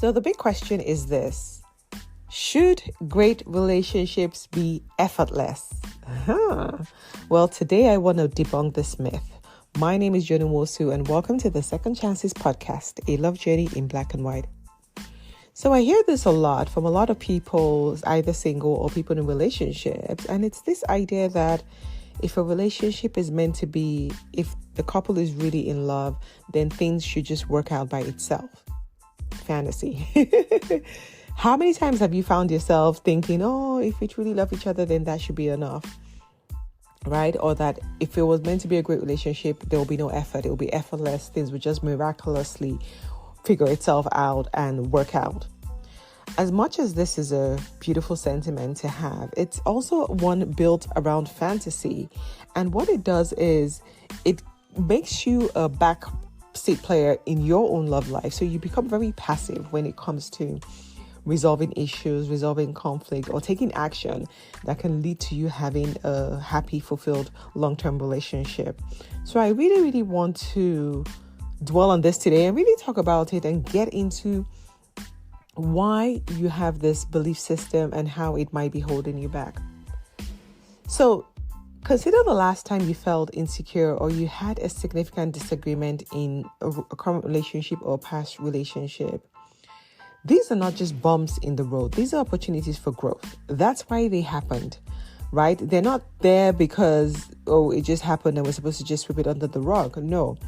So the big question is this: should great relationships be effortless? Well, today I want to debunk this myth. My name is Joan Nwosu, and welcome to the Second Chances podcast, a love journey in black and white. So I hear this a lot from a lot of people, either single or people in relationships, and it's this idea that if a relationship is meant to be, if the couple is really in love, then things should just work out by itself. Fantasy. How many times have you found yourself thinking, oh, if we truly love each other, then that should be enough, right? Or that if it was meant to be a great relationship, there will be no effort. It will be effortless. Things will just miraculously figure itself out and work out. As much as this is a beautiful sentiment to have, it's also one built around fantasy. And what it does is it makes you a backseat player in your own love life. So you become very passive when it comes to resolving issues, resolving conflict, or taking action that can lead to you having a happy, fulfilled, long-term relationship. So I really, really want to dwell on this today and really talk about it and get into why you have this belief system and how it might be holding you back. So consider the last time you felt insecure or you had a significant disagreement in a current relationship or past relationship. These are not just bumps in the road. These are opportunities for growth. That's why they happened, right? They're not there because, oh, it just happened and we're supposed to just sweep it under the rug. No,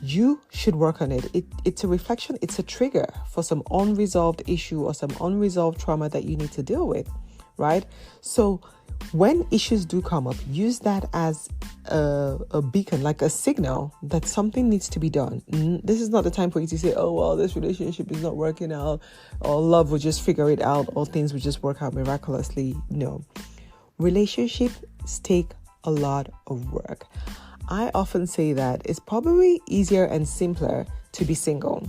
you should work on it. It's a reflection. It's a trigger for some unresolved issue or some unresolved trauma that you need to deal with, right? So when issues do come up, use that as a beacon, like a signal that something needs to be done. This is not the time for you to say, oh, well, this relationship is not working out, or love will just figure it out, or things will just work out miraculously. No. Relationships take a lot of work. I often say that it's probably easier and simpler to be single,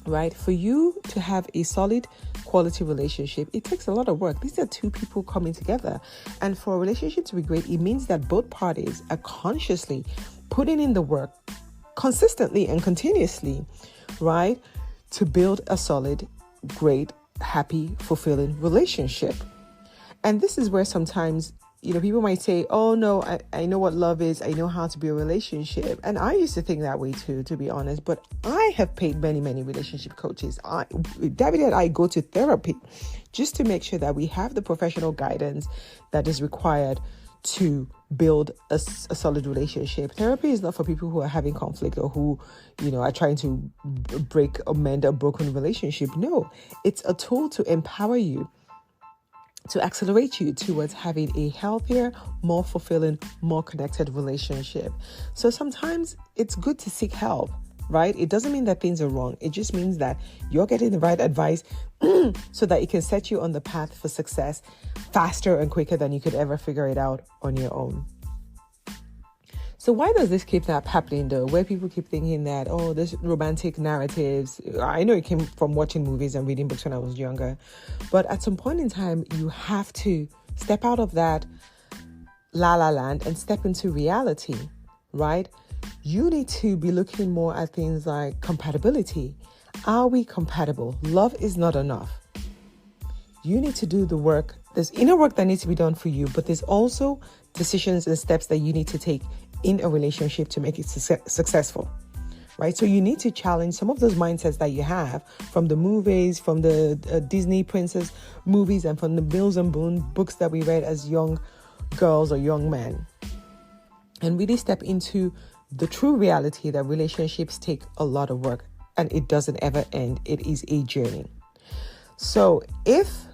right? For you to have a solid quality relationship, it takes a lot of work. These are two people coming together. And for a relationship to be great, it means that both parties are consciously putting in the work consistently and continuously, right? To build a solid, great, happy, fulfilling relationship. And this is where sometimes, people might say, oh no, I know what love is. I know how to be a relationship. And I used to think that way too, to be honest. But I have paid many, many relationship coaches. David and I go to therapy just to make sure that we have the professional guidance that is required to build a solid relationship. Therapy is not for people who are having conflict or who, are trying to mend a broken relationship. No, it's a tool to empower you, to accelerate you towards having a healthier, more fulfilling, more connected relationship. So sometimes it's good to seek help, right? It doesn't mean that things are wrong. It just means that you're getting the right advice so that it can set you on the path for success faster and quicker than you could ever figure it out on your own. So why does this keep happening though? Where people keep thinking that, oh, this romantic narratives, I know it came from watching movies and reading books when I was younger, but at some point in time, you have to step out of that la la land and step into reality, right? You need to be looking more at things like compatibility. Are we compatible? Love is not enough. You need to do the work. There's inner work that needs to be done for you, but there's also decisions and steps that you need to take in a relationship to make it successful, right? So you need to challenge some of those mindsets that you have from the movies, from the Disney princess movies, and from the Mills and Boone books that we read as young girls or young men, and really step into the true reality that relationships take a lot of work and it doesn't ever end. It is a journey. So if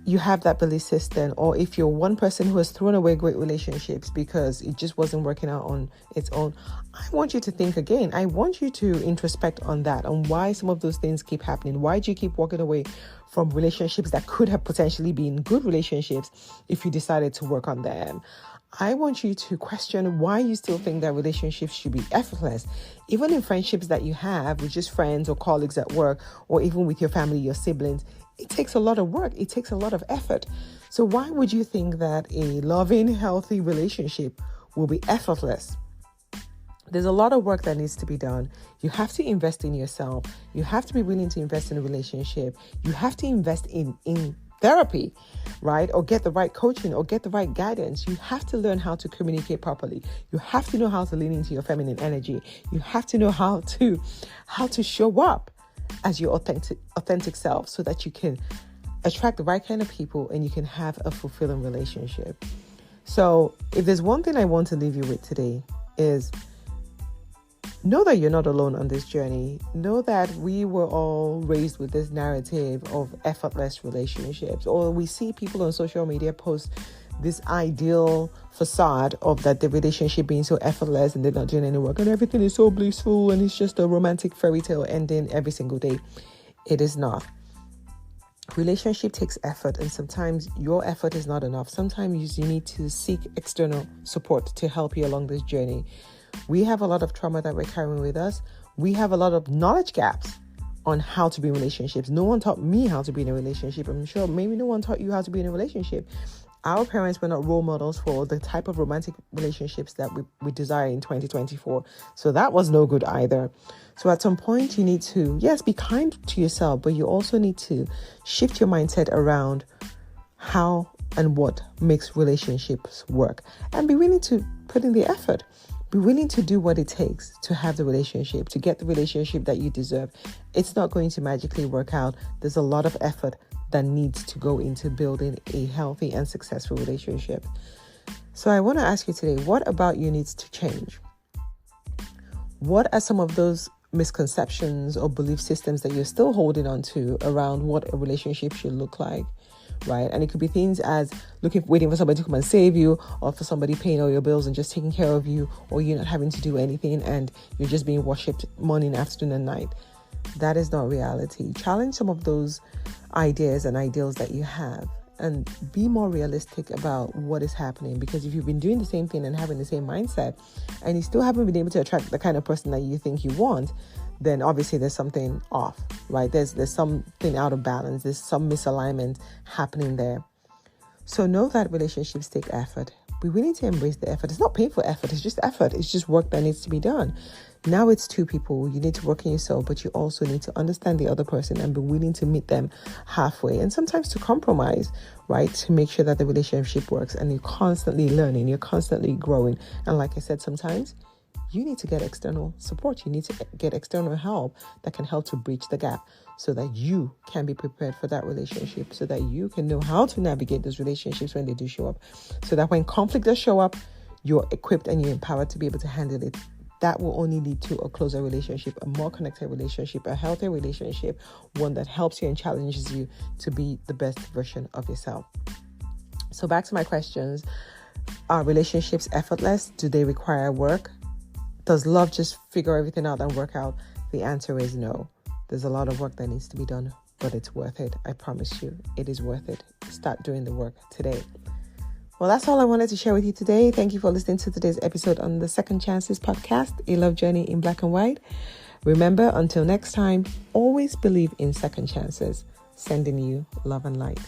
you have that belief system, or if you're one person who has thrown away great relationships because it just wasn't working out on its own, I want you to think again. I want you to introspect on that, on why some of those things keep happening. Why do you keep walking away from relationships that could have potentially been good relationships if you decided to work on them? I want you to question why you still think that relationships should be effortless. Even in friendships that you have with just friends or colleagues at work, or even with your family, your siblings, it takes a lot of work. It takes a lot of effort. So why would you think that a loving, healthy relationship will be effortless? There's a lot of work that needs to be done. You have to invest in yourself. You have to be willing to invest in a relationship. You have to invest in therapy, right? Or get the right coaching or get the right guidance. You have to learn how to communicate properly. You have to know how to lean into your feminine energy. You have to know how to show up as your authentic self so that you can attract the right kind of people and you can have a fulfilling relationship. So if there's one thing I want to leave you with today is know that you're not alone on this journey. Know that we were all raised with this narrative of effortless relationships, or we see people on social media post this ideal facade of that the relationship being so effortless and they're not doing any work and everything is so blissful and it's just a romantic fairy tale ending every single day. It is not. Relationship takes effort, and sometimes your effort is not enough. Sometimes you need to seek external support to help you along this journey. We have a lot of trauma that we're carrying with us. We have a lot of knowledge gaps on how to be in relationships. No one taught me how to be in a relationship. I'm sure maybe no one taught you how to be in a relationship. Our parents were not role models for the type of romantic relationships that we desire in 2024. So that was no good either. So at some point you need to, yes, be kind to yourself, but you also need to shift your mindset around how and what makes relationships work and be willing to put in the effort. Be willing to do what it takes to have the relationship, to get the relationship that you deserve. It's not going to magically work out. There's a lot of effort that needs to go into building a healthy and successful relationship. So I want to ask you today, what about you needs to change? What are some of those misconceptions or belief systems that you're still holding on to around what a relationship should look like? Right? And it could be things as waiting for somebody to come and save you, or for somebody paying all your bills and just taking care of you, or you're not having to do anything and you're just being worshipped morning, afternoon, and night. That is not reality. Challenge some of those ideas and ideals that you have and be more realistic about what is happening. Because if you've been doing the same thing and having the same mindset and you still haven't been able to attract the kind of person that you think you want, then obviously there's something off, right? There's something out of balance. There's some misalignment happening there. So know that relationships take effort. Be willing to embrace the effort. It's not painful effort. It's just effort. It's just work that needs to be done. Now it's two people. You need to work on yourself, but you also need to understand the other person and be willing to meet them halfway. And sometimes to compromise, right? To make sure that the relationship works. And you're constantly learning. You're constantly growing. And like I said, sometimes you need to get external support. You need to get external help that can help to bridge the gap so that you can be prepared for that relationship, so that you can know how to navigate those relationships when they do show up, so that when conflict does show up, you're equipped and you're empowered to be able to handle it. That will only lead to a closer relationship, a more connected relationship, a healthier relationship, one that helps you and challenges you to be the best version of yourself. So back to my questions. Are relationships effortless? Do they require work? Does love just figure everything out and work out? The answer is no. There's a lot of work that needs to be done, but it's worth it. I promise you, it is worth it. Start doing the work today. Well, that's all I wanted to share with you today. Thank you for listening to today's episode on the Second Chances podcast, A Love Journey in Black and White. Remember, until next time, always believe in second chances. Sending you love and light.